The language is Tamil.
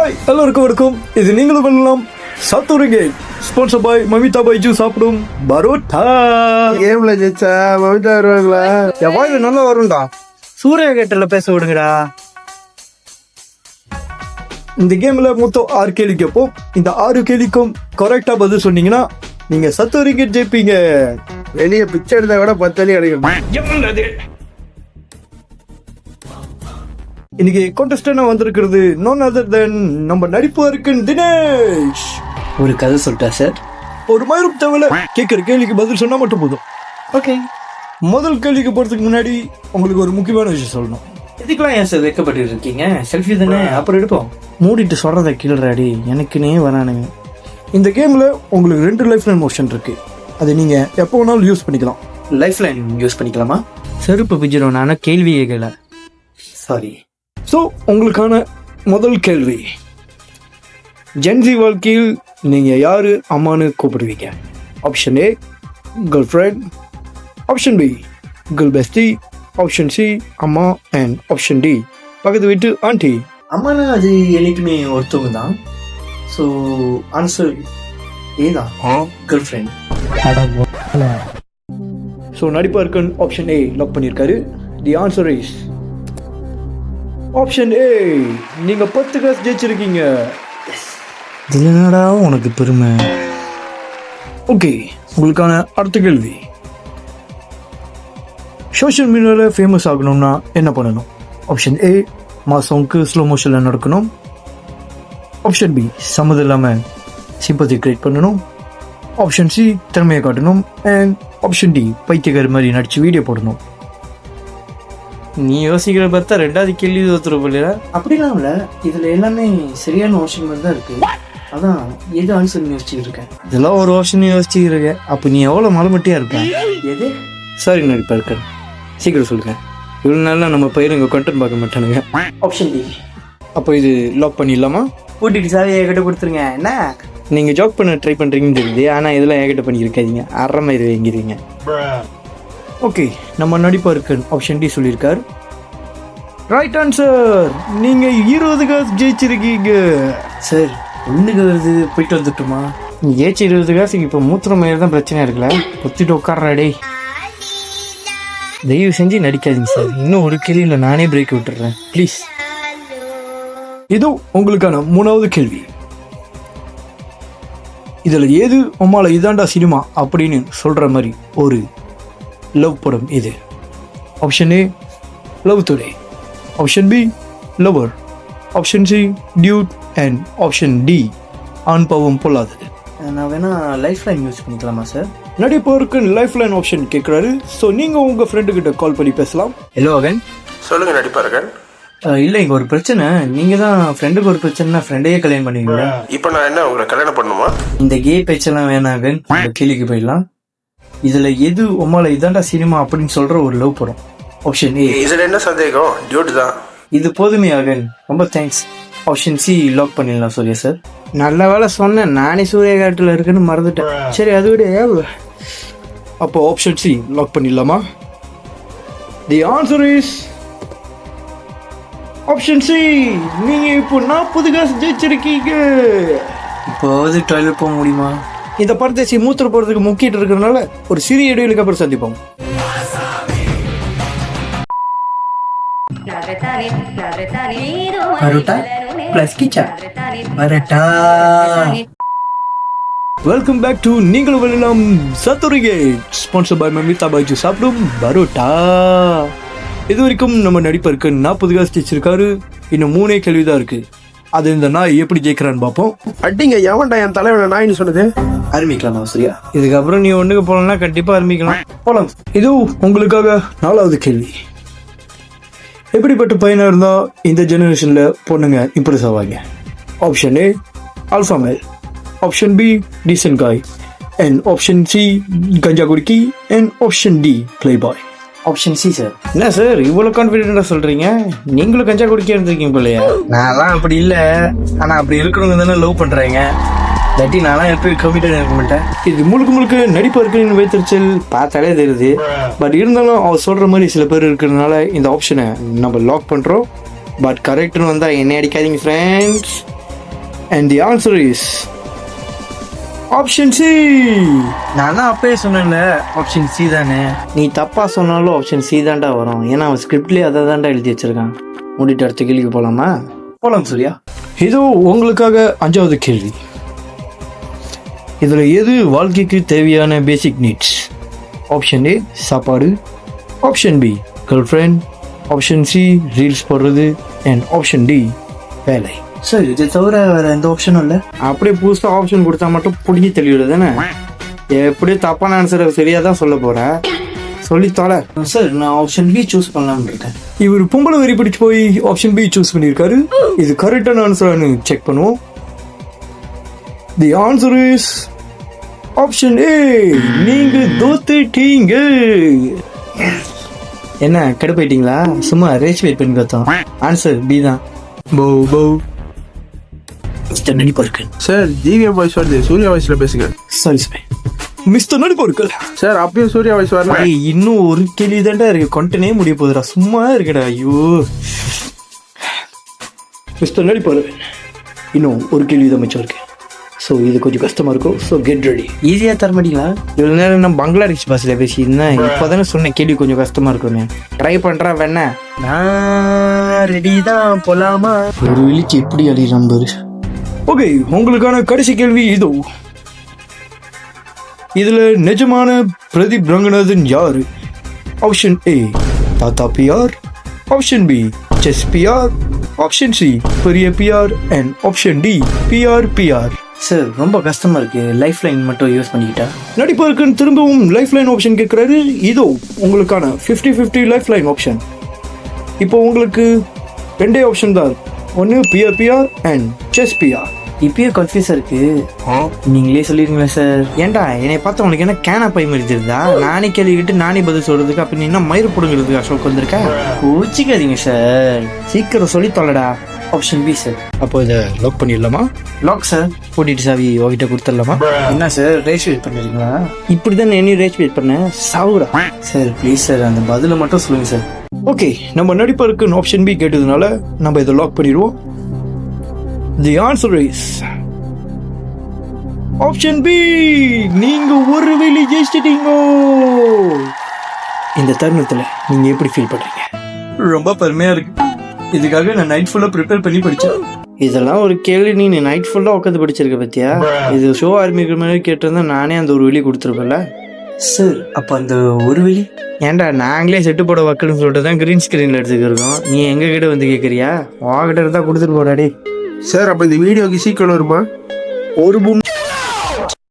ஹாய் எல்லோருக்கும் வணக்கம். இது நீங்களும் பண்ணலாம் சத்துருங்க ஸ்பான்சர் பாய் மமிதா பைஜு சாப்பிடும் பரோட்டா. கேம்ல ஜெயிச்சா மமிதா வருவாங்களா? என் வாயில நல்லா வரும்டா. சூரிய கேட்டல பேச விடுங்கடா. இந்த கேம்ல மொத்தம் 6 கேள்வி கேட்போம். இந்த 6 கேள்விக்கும் கரெக்டா பதில் சொன்னீங்கன்னா நீங்க சத்துருங்க ஜெயிப்பீங்க. வெளியே பிச்சை எடுத்தா கூட 10 வழி கிடைக்கும். இன்னைக்கு கான்டெஸ்டன்டா வந்திருக்கிறது நோன் அதர் தென் நம்ம நடிப்பு இருக்கு தினேஷ். ஒரு கதை சொல்லிட்டா சார்? ஒரு மயிரும் தேவையில்ல, கேட்குற கேள்விக்கு பதில் சொன்னா மட்டும் போதும். ஓகே. முதல் கேள்விக்கு போறதுக்கு முன்னாடி உங்களுக்கு ஒரு முக்கியமான விஷயம் சொல்லணும். இதுக்கெல்லாம் ஏன் சார் வைக்கப்பட்டு இருக்கீங்க? செல்ஃபி தானே, அப்புறம் எடுப்போம். மூடிட்டு சொல்றத கீழடி எனக்குன்னே வரானுங்க. இந்த கேம்ல உங்களுக்கு 2 லைஃப் லைன் மோஷன் இருக்கு. அதை நீங்க எப்போ வேணாலும் யூஸ் பண்ணிக்கலாம். லைஃப் லைன் யூஸ் பண்ணிக்கலாமா? செருப்பு பிஞ்சிரும். நானா கேள்வி கேட்கல, சாரி. ஸோ உங்களுக்கான முதல் கேள்வி, ஜென்சி வாழ்க்கையில் நீங்க யாரு அம்மானு கூப்பிடுவீங்க? Option A girl friend, option B girl bestie, option C அம்மா அண்ட் ஆப்ஷன் டி பக்கத்து வீட்டு ஆண்டி. அம்மானா அது என்னைக்குமே ஒருத்தவங்க தான். ஸோ ஆன்சர் ஏ தான், கேர்ள் ஃப்ரெண்ட். ஸோ நடிப்பா இருக்குன்னு ஆப்ஷன் ஏ லாக் பண்ணியிருக்காரு. தி ஆன்சர் இஸ் ஆப்ஷன் ஏ. நீங்க 10 கிளாஸ் ஜெயிச்சிருக்கீங்க. என்னடா உனக்கு பெருமை? ஓகே, உங்களுக்கான அடுத்த கேள்வி, சோஷியல் மீடியாவில் ஃபேமஸ் ஆகணும்னா என்ன பண்ணணும்? ஆப்ஷன் ஏ மாசம்க்கு ஸ்லோ மோஷனில் நடக்கணும். ஆப்ஷன் பி சம்மதம் இல்லாமல் சிம்பத்தி கிரியேட் பண்ணணும். ஆப்ஷன் சி திறமையை காட்டணும். அண்ட் ஆப்ஷன் டி பைத்தியக்கார மாதிரி நடிச்சு வீடியோ போடணும். நீ யோசிக்கிற பார்த்தா 2வது கேள்வி ஒருத்தர் இல்லையா? அப்படிலாம் இல்லை, இதில் எல்லாமே சரியான ஆப்ஷன் மாதிரி தான் இருக்கு. அதான் எது ஆன்சர் யோசிச்சுட்டு இருக்கேன். இதெல்லாம் ஒரு ஆப்ஷன் யோசிச்சுட்டு இருக்கேன். அப்போ நீ எவ்வளோ மலமட்டியா இருக்க? எது? சாரி நடிப்பா இருக்க, சீக்கிரம் சொல்லுங்க. இவ்வளோ நாள் நம்ம பயிருங்க கண்டென்ட் பார்க்க மாட்டானுங்க. Option D. அப்போ இது லாக் பண்ணிடலாமா? கூட்டிட்டு சாவி என்கிட்ட கொடுத்துருங்க. என்ன நீங்கள் ஜாக் பண்ண ட்ரை பண்ணுறீங்கன்னு தெரியுது, ஆனால் இதெல்லாம் என்கிட்ட பண்ணியிருக்காதீங்க. அரை மாதிரி வாங்கிறீங்க. ஓகே, நம்ம நடிப்பா இருக்கு ஆப்ஷன் டி சொல்லியிருக்காரு. Right answer. நீங்க 20 காசு ஜெயிச்சிருக்கீங்க. சார் ஒண்ணுக்கு வருது, போயிட்டு வந்துட்டுமா? நீ ஜெயிச்சு 20 காசுக்கு இப்போ மூத்திர மயிர் தான் பிரச்சனையா இருக்குல்ல. கொத்திட்டு உட்கார்றாடே. தயவு செஞ்சு நடிக்காதீங்க சார். இன்னும் ஒரு கேள்வியில் நானே பிரேக் விட்டுறேன் ப்ளீஸ். இது உங்களுக்கான 3வது கேள்வி. இதுல ஏது அம்மால இதாண்டா சினிமா அப்படின்னு சொல்ற மாதிரி ஒரு லவ் படம் இது? Option A Love Today, option B Lover, option C Dude and option D Aan Paavam Pollathathu. நான் வேணா லைஃப் லைன் யூஸ் பண்ணிக்கலாமா சார்? நடிப்பவருக்கு லைஃப் லைன் ஆப்ஷன் கேட்குறாரு. ஸோ நீங்கள் உங்கள் ஃப்ரெண்டு கிட்ட கால் பண்ணி பேசலாம். ஹலோ அகன். சொல்லுங்க நடிப்பார்கள். இல்லை, இங்கே ஒரு பிரச்சனை. நீங்கள் தான் ஃப்ரெண்டுக்கு ஒரு பிரச்சனைனா ஃப்ரெண்டையே கல்யாணம் பண்ணுவீங்களா? இப்போ நான் என்ன உங்களை கல்யாணம் பண்ணுமா? இந்த கே பேச்செல்லாம் வேணாம் அகன். இந்த கேள்விக்கு போயிடலாம். இதில் எது உமால இதாண்டா சினிமா அப்படின்னு சொல்கிற ஒரு லவ் படம்? Option A. இதில் என்ன சந்தேகம்? டியூட் தான். இது போதுமே அகன், ரொம்ப தேங்க்ஸ். ஆப்ஷன் சி லாக் பண்ணிடலாம். சூர்யா சார். நல்ல வேலை சொன்னேன், நானே சூரிய காட்டில் இருக்குன்னு மறந்துட்டேன். சரி, அது விட. அப்போ ஆப்ஷன் சி லாக் பண்ணிடலாமா? தி ஆன்சர் இஸ் ஆப்ஷன் சி. நீங்க இப்போ 40 காசு ஜெயிச்சிருக்கீங்க. இப்போவாவது டாய்லெட் போக முடியுமா? இந்த பரதேசி மூத்திர போறதுக்கு முக்கிட்டு இருக்கிறதுனால ஒரு சிறிய இடைவெளிக்கு அப்புறம் சந்திப்போம். பரோட்டா ப்ளஸ் கிச்சா பரோட்டா. வெல்கம் பேக் டு நீங்கள் வெள்ளலாம் சத்துருகே ஸ்பான்சர் பை மமிதா பைஜு சாப்பிடும் பரோட்டா. இது வரைக்கும் நம்ம நடிப்பருக்கு 40 காசு ஜெயிச்சிருக்காரு. இன்னும் 3 கேள்விதான் இருக்கு. அது இந்த நாய் எப்படி ஜெயிக்கிறான்னு பார்ப்போம். அடிங்க, எவன்டா என் தலைவன நாயின்னு சொன்னது? ஆரம்பிக்கலாமா சூர்யா? இதுக்கப்புறம் நீ ஒண்ணுக்கு போகலன்னா கண்டிப்பா ஆரம்பிக்கலாம். போலாம். இது உங்களுக்காக 4வது கேள்வி. எப்படிப்பட்ட பையனா இருந்தா இந்த ஜெனரேஷன்ல பொண்ணுங்க இம்ப்ரெஸ் ஆவாங்க? Option A alpha male, option B decent guy and option C கஞ்சா குடிக்கி and option D playboy. Option C sir. என்ன சார் இவ்வளோ கான்ஃபிடென்ட்டாக சொல்கிறீங்க? நீங்களும் கஞ்சா குடிக்க இருந்திருக்கீங்க போலையா? நான்லாம் அப்படி இல்லை, ஆனால் அப்படி இருக்கிறவங்க தானே லவ் பண்ணுறாங்க. இல்லாட்டி நான்லாம் எப்பயும் கமிட்டட் இருக்க மாட்டேன். இது முழுக்க நடிப்பு இருக்குன்னு வைத்திருச்சல் பார்த்தாலே தெரியுது. பட் இருந்தாலும் அவர் சொல்கிற மாதிரி சில பேர் இருக்கிறதுனால இந்த ஆப்ஷனை நம்ம லாக் பண்ணுறோம். பட் கரெக்டுன்னு வந்தால் என்ன அடிக்காதீங்க friends. And the answer is option C. நான் தான் அப்பயே சொன்னேன்ல ஆப்ஷன் சி தானே. நீ தப்பா சொன்னாலும் ஆப்ஷன் சி தான்டா வரும். ஏன்னா அவன் ஸ்கிரிப்ட்லேயே அதை தான்டா எழுதி வச்சிருக்கான். மூடிட்டு அடுத்த கேள்விக்கு போகலாமா? போகலாம் சூர்யா. இதோ உங்களுக்காக 5வது கேள்வி. இதில் எது வாழ்க்கைக்கு தேவையான பேசிக் நீட்ஸ்? ஆப்ஷன் ஏ சாப்பாடு, option B girl friend, option C reels போடுறது, அண்ட் ஆப்ஷன் டி வேலை. சார் இது தவிர வேற எந்த ஆப்ஷனும் இல்லை? அப்படியே புதுசாக ஆப்ஷன் கொடுத்தா மட்டும் பிடிச்சி தெளிவிடு தானே. எப்படியும் தப்பான ஆன்சரை சரியாக தான் சொல்ல போகிறேன். சொல்லித்தால. சார் நான் ஆப்ஷன் பி சூஸ் பண்ணலாம்னு இருக்கேன். இவர் பொம்பளை வெறி பிடிச்சு போய் ஆப்ஷன் பி சூஸ் பண்ணியிருக்காரு. இது கரெக்டான ஆன்சரானு செக் பண்ணுவோம். தி ஆன்சர் இஸ் ஆப்ஷன் ஏ. நீங்க தோத்துட்டீங்க. என்ன கடுப்பாயிட்டீங்களா? சும்மா ரேஸ் வெயிட் பண்ணி பார்த்தோம். ஆன்சர் பி தான். போ போ மிஸ்டர் நடிப்பர்கள். சார் ஜிவிஎம் வாய்ஸ் வருது, சூர்யா வாய்ஸ்ல பேசுங்க. சாரி சார் மிஸ்டர் நடிப்பர்கள். சார் அப்பயும் சூர்யா வாய்ஸ் வரல. இன்னும் ஒரு கேள்வி தான்டா இருக்கு, கொண்டனே முடிய போகுதுடா. சும்மா இருக்கடா. ஐயோ மிஸ்டர் நடிப்பர்கள், இன்னும் ஒரு கேள்வி தான் மிச்சம் இருக்கு. ஸோ இது கொஞ்சம் கஷ்டமா இருக்கும். So get ready. ஈஸியாக தர மாட்டீங்களா? இவ்வளோ நேரம் நான் பங்களாதேஷ் பாஷையில் பேசியிருந்தேன். இப்போ தானே சொன்ன கேள்வி கொஞ்சம் கஷ்டமா இருக்குன்னு. ட்ரை பண்ணுறேன் வேணா. நான் ரெடி தான், போலாமா? ஒரு வெளிக்கு எப்படி அடி நம்பரு. ஓகே, உங்களுக்கான கடைசி கேள்வி இதோ. இதுல நிஜமான பிரதீப் ரங்கநாதன் யாரு? ஆப்ஷன் ஏ தாத்தா PR, option B chess PR, option C பெரிய PR, and option D PR. Sir ரொம்ப கஷ்டமா இருக்கு. லைஃப் லைன் மட்டும் யூஸ் பண்ணிக்கிட்டா. நடிப்பதற்கு திரும்பவும் லைஃப் லைன் ஆப்ஷன் கேட்கிறாரு. இதோ உங்களுக்கான 50-50 லைஃப் லைன் ஆப்ஷன். இப்போ உங்களுக்கு 2 ஆப்ஷன் தான். ஒன்று பிஆர் அண்ட் செஸ் பிஆர். இப்பயே கன்ஃபியூஸா இருக்கு. நீங்களே சொல்லிருங்களா சார்? ஏன்டா என்னை பார்த்து உனக்கு என்ன கேனா பை மாதிரி தெரியுதா? நானே கேள்விக்கிட்டு நானே பதில் சொல்றதுக்கு அப்ப நீ என்ன மயிறு பிடுங்கிறதுக்கு அசோக் வந்திருக்க? ஊச்சிக்காதீங்க சார். சீக்கிரம் சொல்லி தொலைடா. Option B sir. அப்போ இதை லாக் பண்ணிடலாமா? Lock sir. கூட்டிட்டு சாவி உங்ககிட்ட கொடுத்துடலாமா? என்ன சார் ரேஸ் வெயிட் பண்ணுறீங்களா? இப்படி தான் என்ன ரேஸ் வெயிட் பண்ணேன். சாவுடா சார் ப்ளீஸ் சார், அந்த பதிலை மட்டும் சொல்லுங்க சார். ஓகே, நம்ம நடிப்பருக்கு ஆப்ஷன் பி கேட்டதுனால நம்ம இதை லாக் பண்ணிடுவோம். The answer is option B. நீங்க ஒரு வேலை ஜெயிச்சிட்டீங்க. இந்த தருணத்துல நீங்க எப்படி ஃபீல் பண்றீங்க? ரொம்ப பெருமையா இருக்கு. இதுக்காக நான் நைட் ஃபுல்லா ப்ரிப்பேர் பண்ணி படிச்சேன். இதெல்லாம் ஒரு கேள்வி. நீ நைட் ஃபுல்லா உட்காந்து படிச்சிருக்க பத்தியா? இது ஷோ ஆரம்பிக்கிற மாதிரி கேட்டிருந்தா நானே அந்த ஒரு வெளி கொடுத்துருப்பேன்ல. சார் அப்போ அந்த ஒரு வெளி ஏன்டா நாங்களே செட்டு போட வக்கல்னு சொல்லிட்டு தான் கிரீன் ஸ்கிரீன்ல எடுத்துக்கிருக்கோம். நீ எங்க கிட்ட வந்து கேட்குறியா? உங்ககிட்ட இருந்தா கொடுத்துட்டு போடாடி. சார் அப்ப இந்த வீடியோக்கு சீக்கிரம் வருமா? ஒரு